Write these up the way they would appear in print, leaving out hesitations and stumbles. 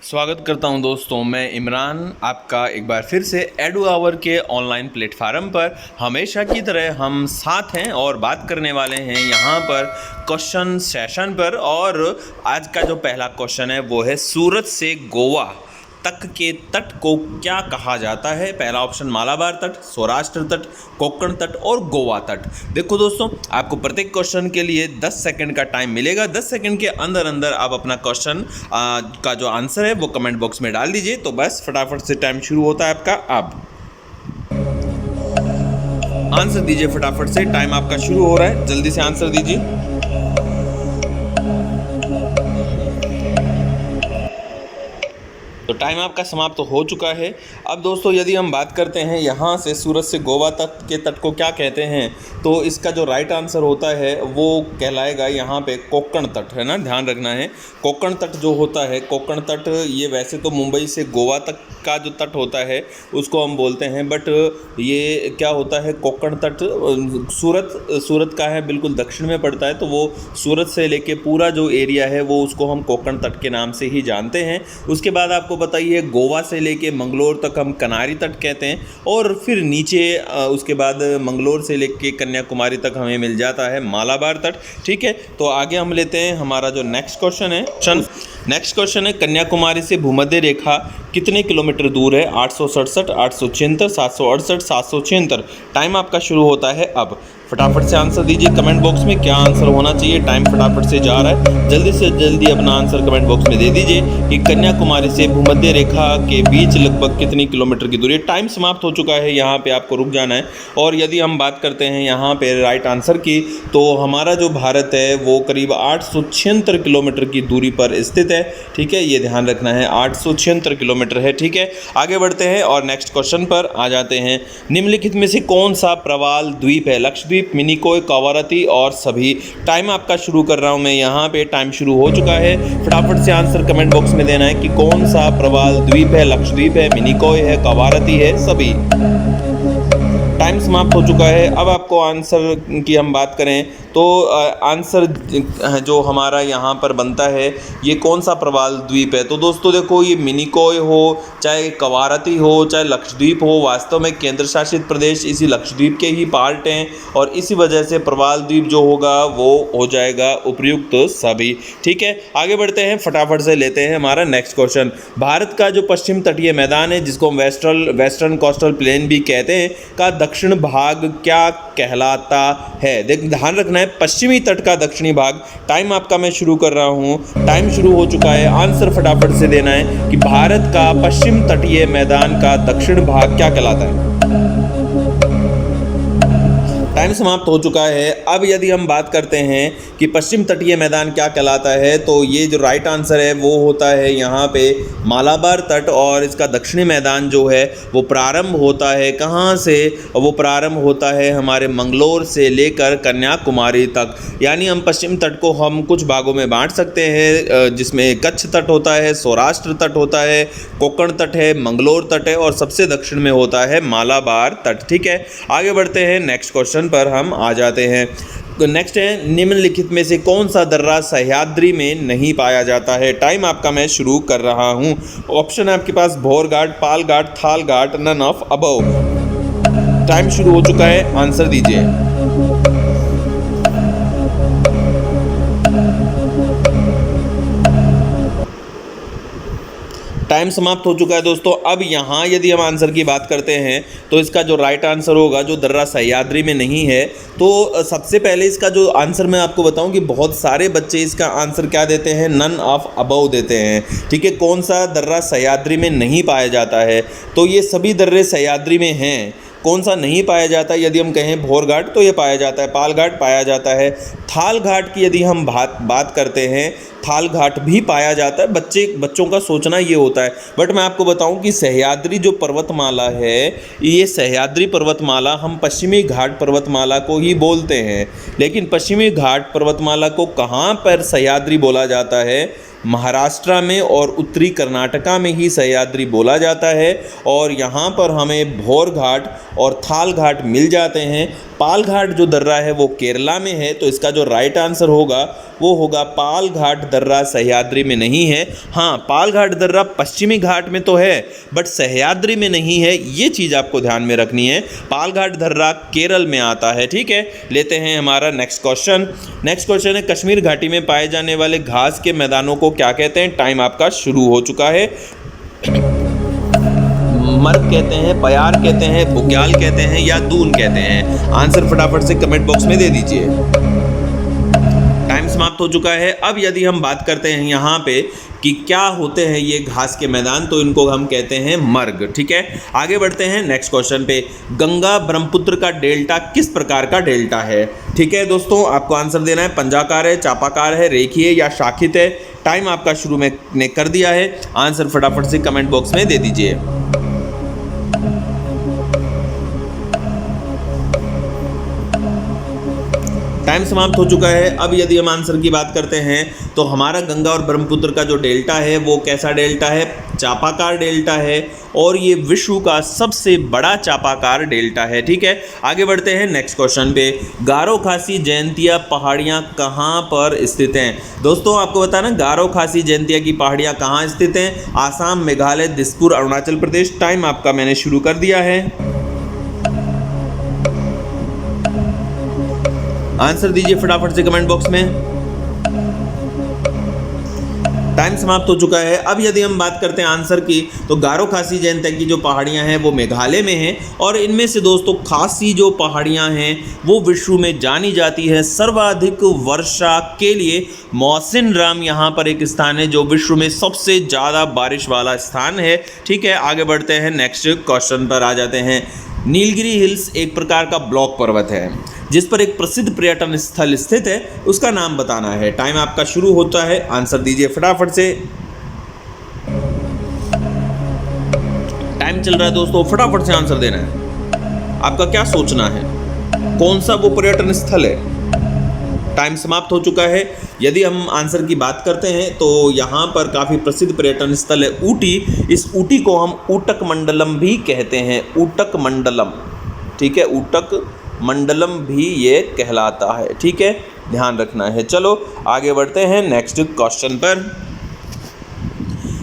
स्वागत करता हूं दोस्तों, मैं इमरान आपका एक बार फिर से एडू आवर के ऑनलाइन प्लेटफार्म पर हमेशा की तरह हम साथ हैं और बात करने वाले हैं यहां पर क्वेश्चन सेशन पर। और आज का जो पहला क्वेश्चन है वो है सूरत से गोवा तक के तट को क्या कहा जाता है। पहला ऑप्शन मालाबार तट, सौराष्ट्र तट, कोंकण तट और गोवा तट। देखो दोस्तों, आपको प्रत्येक क्वेश्चन के लिए 10 सेकंड का टाइम मिलेगा। 10 सेकंड के अंदर अंदर आप अपना क्वेश्चन का जो आंसर है वो कमेंट बॉक्स में डाल दीजिए। तो बस फटाफट से टाइम शुरू होता है आपका। अब आंसर दीजिए फटाफट से, टाइम आपका शुरू हो रहा है, जल्दी से आंसर दीजिए। तो टाइम आपका समाप्त तो हो चुका है। अब दोस्तों, यदि हम बात करते हैं यहाँ से सूरत से गोवा तक के तट को क्या कहते हैं, तो इसका जो राइट आंसर होता है वो कहलाएगा यहाँ पे कोंकण तट, है ना, ध्यान रखना है। कोंकण तट जो होता है, कोंकण तट, ये वैसे तो मुंबई से गोवा तक का जो तट होता है उसको हम बोलते हैं, बट ये क्या होता है, कोंकण तट सूरत का है, बिल्कुल दक्षिण में पड़ता है। तो वो सूरत से लेके पूरा जो एरिया है वो उसको हम कोंकण तट के नाम से ही जानते हैं। उसके बाद आपको बताइए, गोवा से लेके मंगलोर तक हम कनारी तट कहते हैं, और फिर नीचे उसके बाद मंगलोर से लेके कन्याकुमारी तक हमें मिल जाता है मालाबार तट। ठीक है, तो आगे हम लेते हैं हमारा जो नेक्स्ट क्वेश्चन है। नेक्स्ट क्वेश्चन है, कन्याकुमारी से भूमध्य रेखा कितने किलोमीटर दूर है। 867, 876, 768, 776। टाइम आपका शुरू होता है अब। फटाफट से आंसर दीजिए कमेंट बॉक्स में, क्या आंसर होना चाहिए। टाइम फटाफट से जा रहा है, जल्दी से जल्दी अपना आंसर कमेंट बॉक्स में दे दीजिए कि कन्याकुमारी से भूमध्य रेखा के बीच लगभग कितनी किलोमीटर की दूरी है। टाइम समाप्त हो चुका है, यहाँ पे आपको रुक जाना है। और यदि हम बात करते हैं यहाँ पे राइट आंसर की, तो हमारा जो भारत है वो करीब 876 किलोमीटर की दूरी पर स्थित है। ठीक है, ये ध्यान रखना है, 876 किलोमीटर है। ठीक है, आगे बढ़ते हैं और नेक्स्ट क्वेश्चन पर आ जाते हैं। निम्नलिखित में से कौन सा प्रवाल द्वीप है। लक्षद्वीप, मिनिकॉय, कवारती और सभी। टाइम आपका शुरू कर रहा हूं मैं, यहाँ पे टाइम शुरू हो चुका है। फटाफट से आंसर कमेंट बॉक्स में देना है कि कौन सा प्रवाल द्वीप है। लक्षद्वीप है, मिनिकॉय है, कवारती है, सभी। टाइम समाप्त हो चुका है। अब आपको आंसर की हम बात करें तो आंसर जो हमारा यहाँ पर बनता है, ये कौन सा प्रवाल द्वीप है। तो दोस्तों देखो, ये मिनिकॉय हो, चाहे कवारती हो, चाहे लक्षद्वीप हो, वास्तव में केंद्र शासित प्रदेश इसी लक्षद्वीप के ही पार्ट हैं, और इसी वजह से प्रवाल द्वीप जो होगा वो हो जाएगा उपयुक्त सभी। ठीक है, आगे बढ़ते हैं, फटाफट से लेते हैं हमारा नेक्स्ट क्वेश्चन। भारत का जो पश्चिम तटीय मैदान है, जिसको हम वेस्टर्न कोस्टल प्लेन भी कहते हैं, का दक्षिण भाग क्या कहलाता है। ध्यान रखना है, पश्चिमी तट का दक्षिणी भाग। टाइम आपका मैं शुरू कर रहा हूं, टाइम शुरू हो चुका है। आंसर फटाफट से देना है कि भारत का पश्चिम तटीय मैदान का दक्षिण भाग क्या कहलाता है। टाइम समाप्त हो चुका है। अब यदि हम बात करते हैं कि पश्चिम तटीय मैदान क्या कहलाता है, तो ये जो राइट आंसर है वो होता है यहाँ पे मालाबार तट, और इसका दक्षिणी मैदान जो है वो प्रारंभ होता है कहाँ से। वो प्रारंभ होता है हमारे मंगलोर से लेकर कन्याकुमारी तक। यानी हम पश्चिम तट को हम कुछ भागों में बांट सकते हैं, जिसमें कच्छ तट होता है, सौराष्ट्र तट होता है, कोंकण तट है, मंगलोर तट है, और सबसे दक्षिण में होता है मालाबार तट। ठीक है, आगे बढ़ते हैं, नेक्स्ट क्वेश्चन पर हम आ जाते हैं। तो नेक्स्ट है, निम्नलिखित में से कौन सा दर्रा सह्याद्री में नहीं पाया जाता है। टाइम आपका मैं शुरू कर रहा हूं। ऑप्शन है आपके पास भोर घाट, पाल घाट, थाल घाट, नन ऑफ अबव। टाइम शुरू हो चुका है, आंसर दीजिए। टाइम समाप्त हो चुका है दोस्तों। अब यहाँ यदि हम आंसर की बात करते हैं तो इसका जो राइट आंसर होगा, जो दर्रा सह्याद्री में नहीं है, तो सबसे पहले इसका जो आंसर मैं आपको बताऊं कि बहुत सारे बच्चे इसका आंसर क्या देते हैं, नन ऑफ अबव देते हैं। ठीक है, कौन सा दर्रा सह्याद्री में नहीं पाया जाता है, तो ये सभी दर्रे सह्याद्री में हैं। कौन सा नहीं पाया जाता, यदि हम कहें भोर घाट तो ये पाया जाता है, पाल घाट पाया जाता है, थाल घाट की यदि हम बात करते हैं, थाल घाट भी पाया जाता है। बच्चों का सोचना ये होता है, बट मैं आपको बताऊं कि सह्याद्री जो पर्वतमाला है, ये सह्याद्री पर्वतमाला हम पश्चिमी घाट पर्वतमाला को ही बोलते हैं, लेकिन पश्चिमी घाट पर्वतमाला को कहाँ पर सह्याद्री बोला जाता है, महाराष्ट्र में और उत्तरी कर्नाटका में ही सह्याद्री बोला जाता है। और यहाँ पर हमें भोर घाट और थाल घाट मिल जाते हैं। पालघाट जो दर्रा है वो केरला में है, तो इसका जो राइट आंसर होगा वो होगा पालघाट दर्रा सह्याद्री में नहीं है। हाँ, पालघाट दर्रा पश्चिमी घाट में तो है बट सह्याद्री में नहीं है, ये चीज़ आपको ध्यान में रखनी है। पालघाट दर्रा केरल में आता है। ठीक है, लेते हैं हमारा नेक्स्ट क्वेश्चन। नेक्स्ट क्वेश्चन है कश्मीर घाटी में पाए जाने वाले घास के मैदानों को क्या कहते हैं? टाइम आपका शुरू हो चुका है। मर्ग कहते हैं, पयार कहते हैं, बुग्याल कहते हैं या दून कहते हैं? आंसर फटाफट से कमेंट बॉक्स में दे दीजिए। टाइम समाप्त हो चुका है। अब यदि हम बात करते हैं यहाँ पे कि क्या होते हैं ये घास के मैदान, तो इनको हम कहते हैं मर्ग। ठीक है, आगे बढ़ते हैं नेक्स्ट क्वेश्चन पे। गंगा ब्रह्मपुत्र का डेल्टा किस प्रकार का डेल्टा है? ठीक है दोस्तों, आपको आंसर देना है। पंजाकार है, चापाकार है, रेखीय या शाखित है? टाइम आपका शुरू में ने कर दिया है। आंसर फटाफट से कमेंट बॉक्स में दे दीजिए। टाइम समाप्त हो चुका है। अब यदि हम आंसर की बात करते हैं तो हमारा गंगा और ब्रह्मपुत्र का जो डेल्टा है वो कैसा डेल्टा है? चापाकार डेल्टा है और ये विश्व का सबसे बड़ा चापाकार डेल्टा है। ठीक है, आगे बढ़ते हैं नेक्स्ट क्वेश्चन पे। गारो खासी जयंतिया पहाड़ियाँ कहाँ पर स्थित हैं? दोस्तों आपको बताना, गारो खासी जयंतिया की पहाड़ियाँ कहाँ स्थित हैं? आसाम, मेघालय, दिसपुर, अरुणाचल प्रदेश? टाइम आपका मैंने शुरू कर दिया है। आंसर दीजिए फटाफट से कमेंट बॉक्स में। टाइम समाप्त हो चुका है। अब यदि हम बात करते हैं आंसर की, तो गारो खासी जयंतिया की जो पहाड़ियां हैं वो मेघालय में हैं और इनमें से दोस्तों खासी जो पहाड़ियां हैं वो विश्व में जानी जाती है सर्वाधिक वर्षा के लिए। मौसिन राम यहाँ पर एक स्थान है जो विश्व में सबसे ज़्यादा बारिश वाला स्थान है। ठीक है, आगे बढ़ते हैं नेक्स्ट क्वेश्चन पर आ जाते हैं। नीलगिरी हिल्स एक प्रकार का ब्लॉक पर्वत है जिस पर एक प्रसिद्ध पर्यटन स्थल स्थित है, उसका नाम बताना है। टाइम आपका शुरू होता है। आंसर दीजिए फटाफट से। टाइम चल रहा है दोस्तों, फटाफट से आंसर देना है। आपका क्या सोचना है, कौन सा वो पर्यटन स्थल है? टाइम समाप्त हो चुका है। यदि हम आंसर की बात करते हैं तो यहाँ पर काफ़ी प्रसिद्ध पर्यटन स्थल है ऊटी। इस ऊटी को हम ऊटक मंडलम भी कहते हैं। ऊटक मंडलम, ठीक है, ऊटक मंडलम भी ये कहलाता है। ठीक है, ध्यान रखना है। चलो आगे बढ़ते हैं नेक्स्ट क्वेश्चन पर।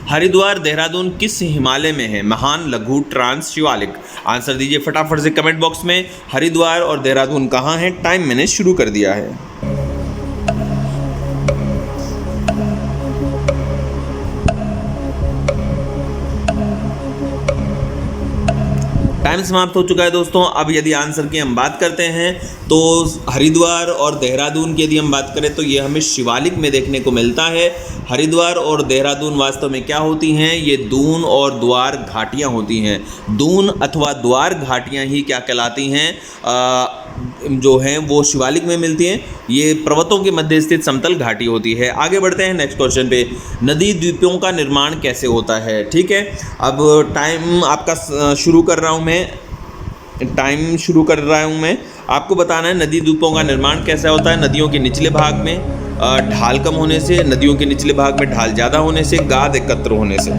हरिद्वार देहरादून किस हिमालय में है? महान, लघु, ट्रांस, शिवालिक? आंसर दीजिए फटाफट से कमेंट बॉक्स में। हरिद्वार और देहरादून कहाँ है? टाइम मैंने शुरू कर दिया है। टाइम समाप्त हो चुका है दोस्तों। अब यदि आंसर की हम बात करते हैं तो हरिद्वार और देहरादून की यदि हम बात करें तो ये हमें शिवालिक में देखने को मिलता है। हरिद्वार और देहरादून वास्तव में क्या होती हैं? ये दून और द्वार घाटियाँ होती हैं। दून अथवा द्वार घाटियाँ ही क्या कहलाती हैं? जो हैं वो शिवालिक में मिलती हैं। ये पर्वतों के मध्य स्थित समतल घाटी होती है। आगे बढ़ते हैं नेक्स्ट क्वेश्चन पे। नदी द्वीपों का निर्माण कैसे होता है? ठीक है, अब टाइम आपका शुरू कर रहा हूँ मैं। आपको बताना है नदी द्वीपों का निर्माण कैसा होता है। नदियों के निचले भाग में ढाल कम होने से, नदियों के निचले भाग में ढाल ज़्यादा होने से, गाद एकत्र होने से।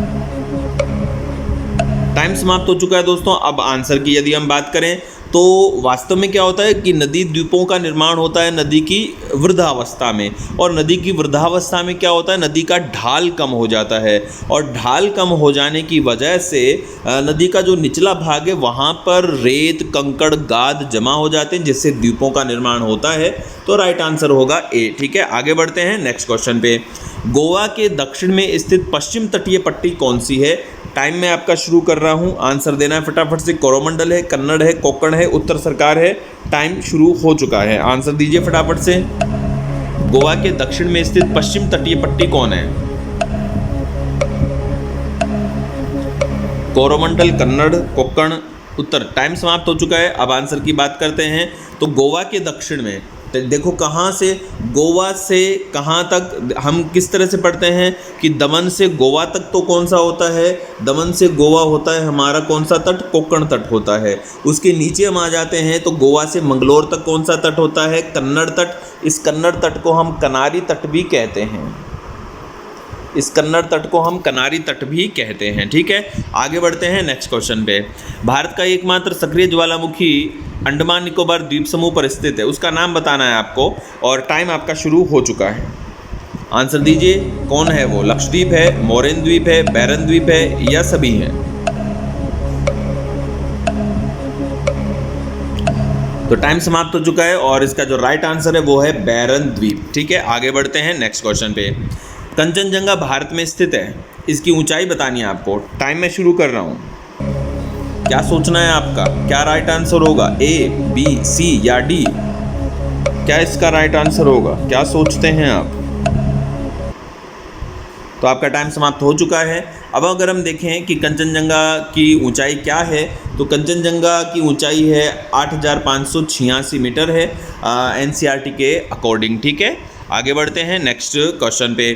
टाइम समाप्त हो चुका है दोस्तों। अब आंसर की यदि हम बात करें तो वास्तव में क्या होता है कि नदी द्वीपों का निर्माण होता है नदी की वृद्धावस्था में, और नदी की वृद्धावस्था में क्या होता है? नदी का ढाल कम हो जाता है और ढाल कम हो जाने की वजह से नदी का जो निचला भाग है वहाँ पर रेत, कंकड़, गाद जमा हो जाते हैं जिससे द्वीपों का निर्माण होता है। तो राइट आंसर होगा ए। ठीक है, आगे बढ़ते हैं नेक्स्ट क्वेश्चन पे। गोवा के दक्षिण में स्थित पश्चिम तटीय पट्टी कौन सी है? टाइम मैं आपका शुरू कर रहा हूं, आंसर देना है फटाफट से। कोरोमंडल है, कन्नड़ है, कोंकण है, उत्तर सरकार है? टाइम शुरू हो चुका है। आंसर दीजिए फटाफट से। गोवा के दक्षिण में स्थित पश्चिम तटीय पट्टी कौन है? कोरोमंडल, कन्नड़, कोंकण, उत्तर? टाइम समाप्त हो चुका है। अब आंसर की बात करते हैं तो गोवा के दक्षिण में देखो कहाँ से, गोवा से कहाँ तक हम किस तरह से पढ़ते हैं कि दमन से गोवा तक तो कौन सा होता है? दमन से गोवा होता है हमारा कौन सा तट? कोंकण तट होता है। उसके नीचे हम आ जाते हैं तो गोवा से मंगलोर तक कौन सा तट होता है? कन्नड़ तट। इस कन्नड़ तट को हम कनारी तट भी कहते हैं। इस कन्नड़ तट को हम कनारी तट भी कहते हैं। ठीक है, आगे बढ़ते हैं नेक्स्ट क्वेश्चन पे। भारत का एकमात्र सक्रिय ज्वालामुखी अंडमान निकोबार द्वीप समूह पर स्थित है, उसका नाम बताना है आपको और टाइम आपका शुरू हो चुका है। आंसर दीजिए, कौन है वो? लक्षद्वीप है, मोरेन द्वीप है, बैरन द्वीप है या सभी हैं? तो टाइम समाप्त हो चुका है और इसका जो राइट आंसर है वो है बैरन द्वीप। ठीक है, आगे बढ़ते हैं नेक्स्ट क्वेश्चन पे। कंचनजंगा भारत में स्थित है, इसकी ऊंचाई बतानी है आपको। टाइम में शुरू कर रहा हूँ, क्या सोचना है आपका? क्या राइट आंसर होगा? ए, बी, सी या डी? क्या इसका राइट आंसर होगा? क्या सोचते हैं आप? तो आपका टाइम समाप्त हो चुका है। अब अगर हम देखें कि कंचनजंगा की ऊंचाई क्या है, तो कंचनजंगा की ऊंचाई है 8,586 मीटर है एनसीईआरटी के अकॉर्डिंग। ठीक है, आगे बढ़ते हैं नेक्स्ट क्वेश्चन पे।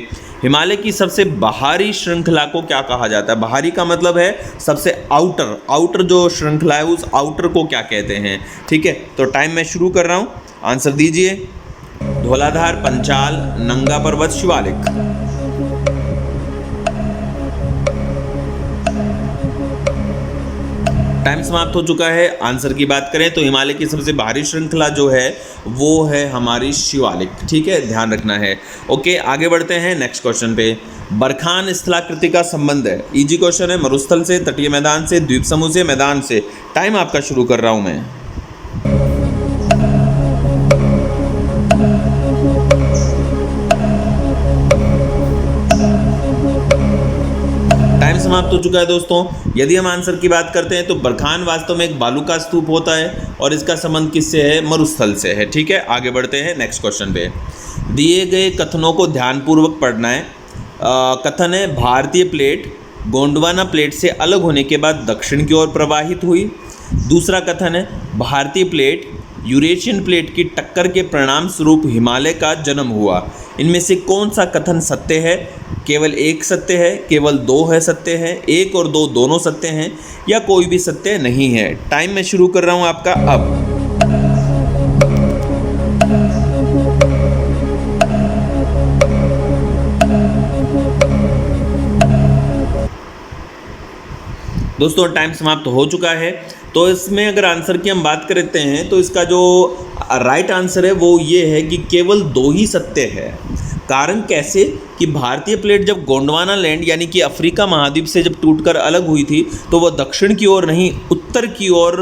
हिमालय की सबसे बाहरी श्रृंखला को क्या कहा जाता है? बाहरी का मतलब है सबसे आउटर जो श्रृंखला है उस आउटर को क्या कहते हैं? ठीक है, तो टाइम मैं शुरू कर रहा हूँ, आंसर दीजिए। धौलाधार, पंचाल, नंगा पर्वत, शिवालिक? टाइम समाप्त हो चुका है। आंसर की बात करें तो हिमालय की सबसे बाहरी श्रृंखला जो है वो है हमारी शिवालिक। ठीक है, ध्यान रखना है। ओके, आगे बढ़ते हैं नेक्स्ट क्वेश्चन पे। बरखान स्थलाकृति का संबंध है, इजी क्वेश्चन है, मरुस्थल से, तटीय मैदान से, द्वीप समूह से, मैदान से? टाइम आपका शुरू कर रहा हूं मैं। टाइम समाप्त हो चुका है दोस्तों। यदि हम आंसर की बात करते हैं तो बरखान वास्तव में एक बालू का स्तूप होता है और इसका संबंध किससे है? मरुस्थल से है। ठीक है, आगे बढ़ते हैं नेक्स्ट क्वेश्चन पे। दिए गए कथनों को ध्यानपूर्वक पढ़ना है। कथन है, भारतीय प्लेट गोंडवाना प्लेट से अलग होने के बाद दक्षिण की ओर प्रवाहित हुई। दूसरा कथन है, भारतीय प्लेट यूरेशियन प्लेट की टक्कर के परिणाम स्वरूप हिमालय का जन्म हुआ। इनमें से कौन सा कथन सत्य है? केवल एक सत्य है, केवल दो है सत्य है, एक और दो दोनों सत्य हैं या कोई भी सत्य नहीं है? टाइम मैं शुरू कर रहा हूं आपका अब। दोस्तों टाइम समाप्त हो चुका है। तो इसमें अगर आंसर की हम बात करते हैं तो इसका जो राइट आंसर है वो ये है कि केवल दो ही सत्य है। कारण कैसे? कि भारतीय प्लेट जब गोंडवाना लैंड यानी कि अफ्रीका महाद्वीप से जब टूटकर अलग हुई थी तो वह दक्षिण की ओर नहीं उत्तर की ओर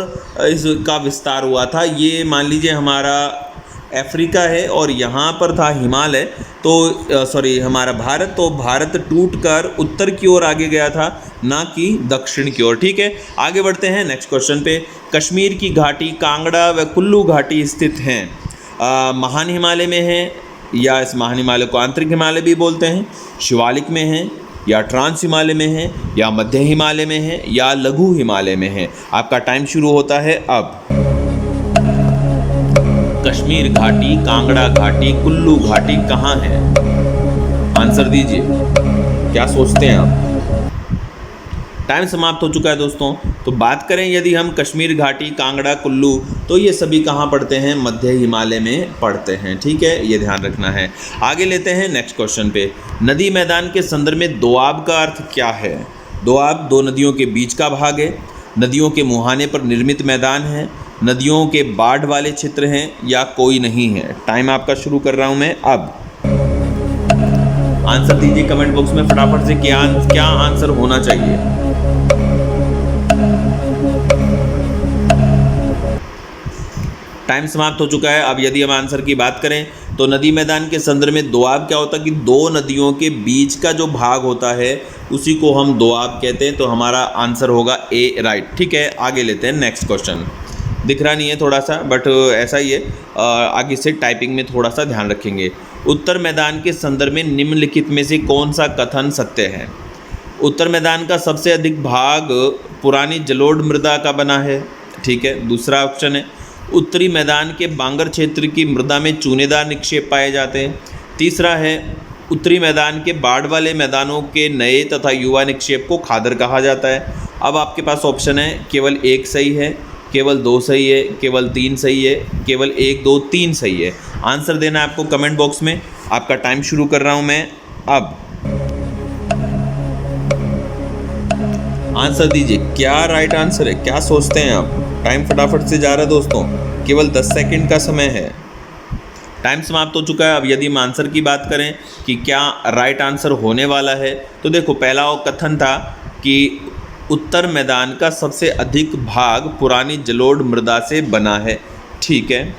इसका विस्तार हुआ था। ये मान लीजिए हमारा अफ्रीका है और यहाँ पर था हिमालय, तो हमारा भारत, तो भारत टूटकर उत्तर की ओर आगे गया था, ना कि दक्षिण की ओर। ठीक है, आगे बढ़ते हैं नेक्स्ट क्वेश्चन पे। कश्मीर की घाटी कांगड़ा व कुल्लू घाटी स्थित हैं, महान हिमालय में है या इस महान हिमालय को आंतरिक हिमालय भी बोलते हैं, शिवालिक में है या ट्रांस हिमालय में है या मध्य हिमालय में है या लघु हिमालय में है? आपका टाइम शुरू होता है अब। कश्मीर घाटी, कांगड़ा घाटी, कुल्लू घाटी कहाँ है? आंसर दीजिए, क्या सोचते हैं आप? टाइम समाप्त हो चुका है दोस्तों। तो बात करें यदि हम कश्मीर घाटी, कांगड़ा, कुल्लू, तो ये सभी कहाँ पड़ते हैं? मध्य हिमालय में पड़ते हैं। ठीक है, ये ध्यान रखना है। आगे लेते हैं नेक्स्ट क्वेश्चन पे। नदी मैदान के संदर्भ में दोआब का अर्थ क्या है? दोआब दो नदियों के बीच का भाग है, नदियों के मुहाने पर निर्मित मैदान है, नदियों के बाढ़ वाले क्षेत्र हैं या कोई नहीं है? टाइम आपका शुरू कर रहा हूँ मैं अब। आंसर दीजिए कमेंट बॉक्स में फटाफट से, क्या आंसर होना चाहिए? टाइम समाप्त हो चुका है। अब यदि हम आंसर की बात करें तो नदी मैदान के संदर्भ में दोआब क्या होता है? कि दो नदियों के बीच का जो भाग होता है उसी को हम दोआब कहते हैं। तो हमारा आंसर होगा ए, राइट। ठीक है, आगे लेते हैं नेक्स्ट क्वेश्चन। दिख रहा नहीं है थोड़ा सा, बट ऐसा ही है, आगे से टाइपिंग में थोड़ा सा ध्यान रखेंगे। उत्तर मैदान के संदर्भ में निम्नलिखित में से कौन सा कथन सत्य है? उत्तर मैदान का सबसे अधिक भाग पुरानी जलोढ़ मृदा का बना है। ठीक है, दूसरा ऑप्शन है उत्तरी मैदान के बांगर क्षेत्र की मृदा में चूनेदार निक्षेप पाए जाते हैं। तीसरा है उत्तरी मैदान के बाढ़ वाले मैदानों के नए तथा युवा निक्षेप को खादर कहा जाता है। अब आपके पास ऑप्शन है, केवल एक सही है, केवल दो सही है, केवल तीन सही है, केवल एक, दो, तीन सही है। आंसर देना है आपको कमेंट बॉक्स में। आपका टाइम शुरू कर रहा हूँ मैं अब। आंसर दीजिए, क्या राइट आंसर है, क्या सोचते हैं आप? टाइम फटाफट से जा रहा है दोस्तों, केवल 10 सेकंड का समय है। टाइम समाप्त हो चुका है। अब यदि हम आंसर की बात करें कि क्या राइट आंसर होने वाला है, तो देखो पहला कथन था कि उत्तर मैदान का सबसे अधिक भाग पुरानी जलोढ़ मृदा से बना है। ठीक है।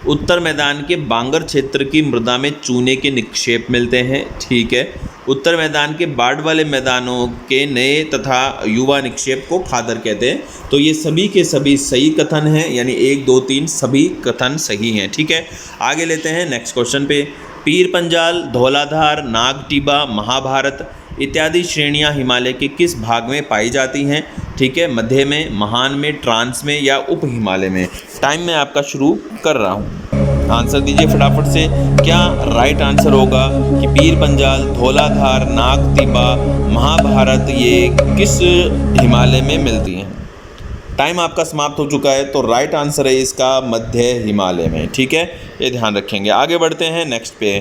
उत्तर मैदान के बांगर क्षेत्र की मृदा में चूने के निक्षेप मिलते हैं। ठीक है। उत्तर मैदान के बाढ़ वाले मैदानों के नए तथा युवा निक्षेप को खादर कहते हैं। तो ये सभी के सभी सही कथन हैं, यानी 1 2 3 सभी कथन सही हैं। ठीक है। आगे लेते हैं नेक्स्ट क्वेश्चन पे। पीर पंजाल, धौलाधार, नागटिबा, महाभारत इत्यादि श्रेणियां हिमालय के किस भाग में पाई जाती हैं? ठीक है। मध्य में, महान में, ट्रांस में या उप हिमालय में? टाइम मैं आपका शुरू कर रहा हूँ, आंसर दीजिए फटाफट से। क्या राइट आंसर होगा कि पीर पंजाल, धौलाधार, नागटिबा, महाभारत ये किस हिमालय में मिलती हैं? टाइम आपका समाप्त हो चुका है। तो राइट आंसर है इसका मध्य हिमालय में। ठीक है, ये ध्यान रखेंगे। आगे बढ़ते हैं नेक्स्ट पे।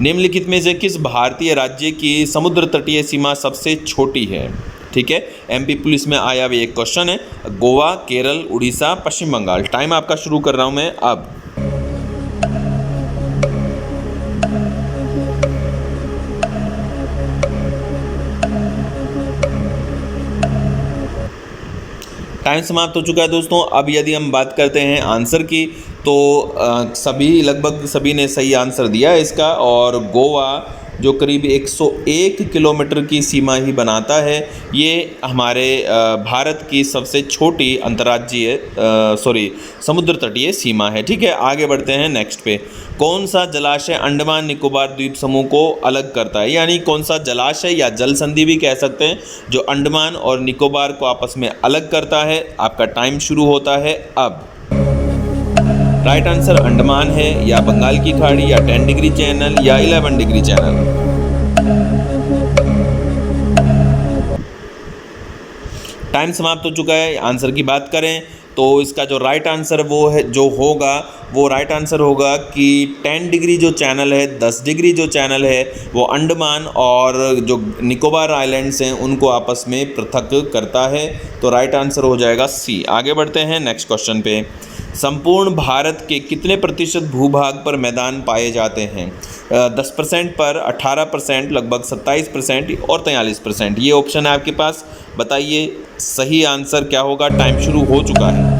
निम्नलिखित में से किस भारतीय राज्य की समुद्र तटीय सीमा सबसे छोटी है? ठीक है। एमपी पुलिस में आया हुआ एक क्वेश्चन है। गोवा, केरल, उड़ीसा, पश्चिम बंगाल। टाइम आपका शुरू कर रहा हूँ मैं अब। टाइम समाप्त हो चुका है दोस्तों। अब यदि हम बात करते हैं आंसर की, तो सभी लगभग सभी ने सही आंसर दिया है इसका। और गोवा जो करीब 101 किलोमीटर की सीमा ही बनाता है, ये हमारे भारत की सबसे छोटी अंतर्राज्यीय समुद्र तटीय सीमा है। ठीक है। आगे बढ़ते हैं नेक्स्ट पे। कौन सा जलाशय अंडमान निकोबार द्वीप समूह को अलग करता है? यानी कौन सा जलाशय या जल संधि भी कह सकते हैं जो अंडमान और निकोबार को आपस में अलग करता है? आपका टाइम शुरू होता है अब। राइट आंसर अंडमान है या बंगाल की खाड़ी या 10 डिग्री चैनल या 11 डिग्री चैनल? टाइम समाप्त हो चुका है। आंसर की बात करें तो इसका जो राइट आंसर वो है जो होगा वो राइट आंसर होगा कि 10 डिग्री जो चैनल है, 10 डिग्री जो चैनल है वो अंडमान और जो निकोबार आइलैंड्स हैं उनको आपस में पृथक करता है। तो राइट आंसर हो जाएगा सी। आगे बढ़ते हैं नेक्स्ट क्वेश्चन पे। संपूर्ण भारत के कितने प्रतिशत भूभाग पर मैदान पाए जाते हैं? 10% पर, 18%, लगभग 27% और 43%। ये ऑप्शन है आपके पास। बताइए सही आंसर क्या होगा। टाइम शुरू हो चुका है।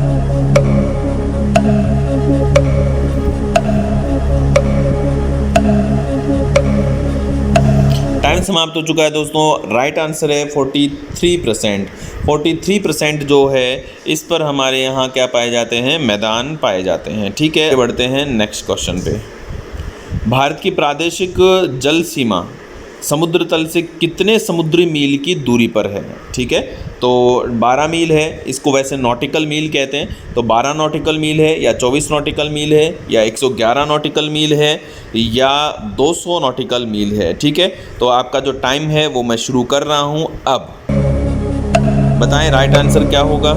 टाइम समाप्त हो चुका है दोस्तों। राइट आंसर है 43%। 43% जो है इस पर हमारे यहाँ क्या पाए जाते हैं? मैदान पाए जाते हैं। ठीक है। बढ़ते हैं नेक्स्ट क्वेश्चन पे। भारत की प्रादेशिक जल सीमा समुद्र तल से कितने समुद्री मील की दूरी पर है? ठीक है। तो 12 मील है, इसको वैसे नॉटिकल मील कहते हैं। तो 12 नॉटिकल मील है या 24 नॉटिकल मील है या 111 नॉटिकल मील है या 200 नॉटिकल मील है? ठीक है। तो आपका जो टाइम है वो मैं शुरू कर रहा हूँ अब। बताएं राइट आंसर क्या होगा।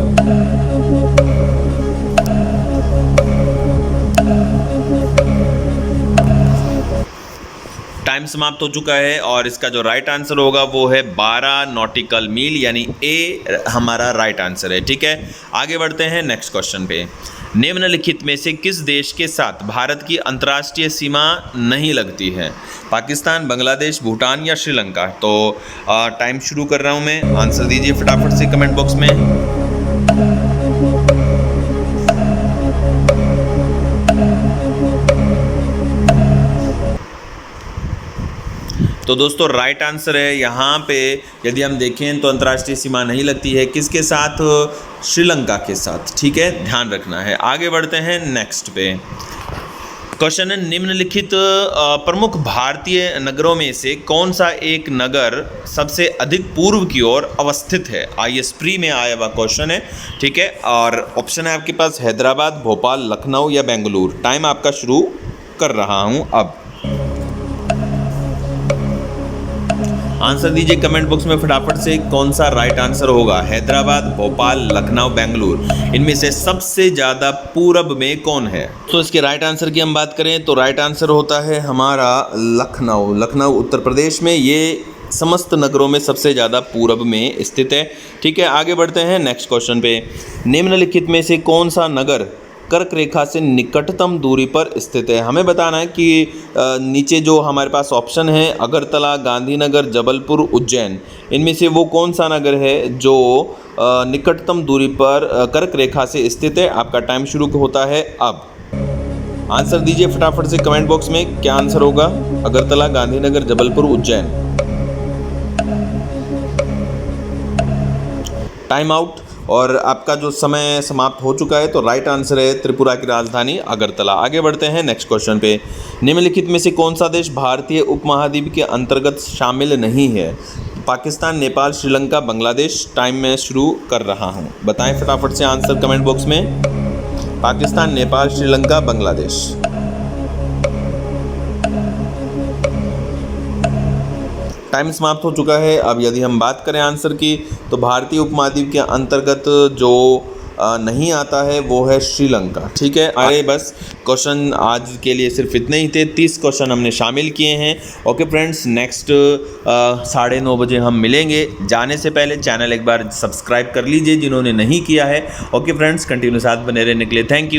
टाइम समाप्त हो चुका है और इसका जो राइट आंसर होगा वो है 12 नॉटिकल मील, यानी ए हमारा राइट आंसर है। ठीक है। आगे बढ़ते हैं नेक्स्ट क्वेश्चन पे। निम्नलिखित में से किस देश के साथ भारत की अंतर्राष्ट्रीय सीमा नहीं लगती है? पाकिस्तान, बांग्लादेश, भूटान या श्रीलंका? तो टाइम शुरू कर रहा हूँ मैं। आंसर दीजिए फटाफट से कमेंट बॉक्स में। तो दोस्तों राइट आंसर है यहाँ पे यदि हम देखें तो अंतर्राष्ट्रीय सीमा नहीं लगती है किसके साथ? श्रीलंका के साथ। ठीक है, ध्यान रखना है। आगे बढ़ते हैं नेक्स्ट पे। क्वेश्चन है निम्नलिखित प्रमुख भारतीय नगरों में से कौन सा एक नगर सबसे अधिक पूर्व की ओर अवस्थित है? IS प्री में आया हुआ क्वेश्चन है। ठीक है। और ऑप्शन है आपके पास हैदराबाद, भोपाल, लखनऊ या बेंगलुरु। टाइम आपका शुरू कर रहा हूँ अब। आंसर दीजिए कमेंट बॉक्स में फटाफट से। कौन सा राइट आंसर होगा? हैदराबाद, भोपाल, लखनऊ, बेंगलुरु, इनमें से सबसे ज़्यादा पूरब में कौन है? तो इसके राइट आंसर की हम बात करें तो राइट आंसर होता है हमारा लखनऊ। लखनऊ उत्तर प्रदेश में ये समस्त नगरों में सबसे ज़्यादा पूरब में स्थित है। ठीक है, आगे बढ़ते हैं नेक्स्ट क्वेश्चन पे। निम्नलिखित में से कौन सा नगर कर्क रेखा से निकटतम दूरी पर स्थित है? हमें बताना है कि नीचे जो हमारे पास ऑप्शन है अगरतला, गांधीनगर, जबलपुर, उज्जैन, इनमें से वो कौन सा नगर है जो निकटतम दूरी पर कर्क रेखा से स्थित है? आपका टाइम शुरू होता है अब। आंसर दीजिए फटाफट से कमेंट बॉक्स में, क्या आंसर होगा? अगरतला, गांधीनगर, जबलपुर, उज्जैन। Time out. और आपका जो समय समाप्त हो चुका है। तो राइट आंसर है त्रिपुरा की राजधानी अगरतला। आगे बढ़ते हैं नेक्स्ट क्वेश्चन पे। निम्नलिखित में से कौन सा देश भारतीय उपमहाद्वीप के अंतर्गत शामिल नहीं है? पाकिस्तान, नेपाल, श्रीलंका, बांग्लादेश। टाइम मैं शुरू कर रहा हूँ, बताएं फटाफट से आंसर कमेंट बॉक्स में। पाकिस्तान, नेपाल, श्रीलंका, बांग्लादेश। टाइम समाप्त हो चुका है। अब यदि हम बात करें आंसर की, तो भारतीय उपमहाद्वीप के अंतर्गत जो नहीं आता है वो है श्रीलंका। ठीक है, अरे बस क्वेश्चन आज के लिए सिर्फ इतने ही थे। 30 क्वेश्चन हमने शामिल किए हैं। ओके फ्रेंड्स, नेक्स्ट 9:30 बजे हम मिलेंगे। जाने से पहले चैनल एक बार सब्सक्राइब कर लीजिए जिन्होंने नहीं किया है। ओके फ्रेंड्स, कंटिन्यू साथ बने रहने के लिए थैंक यू।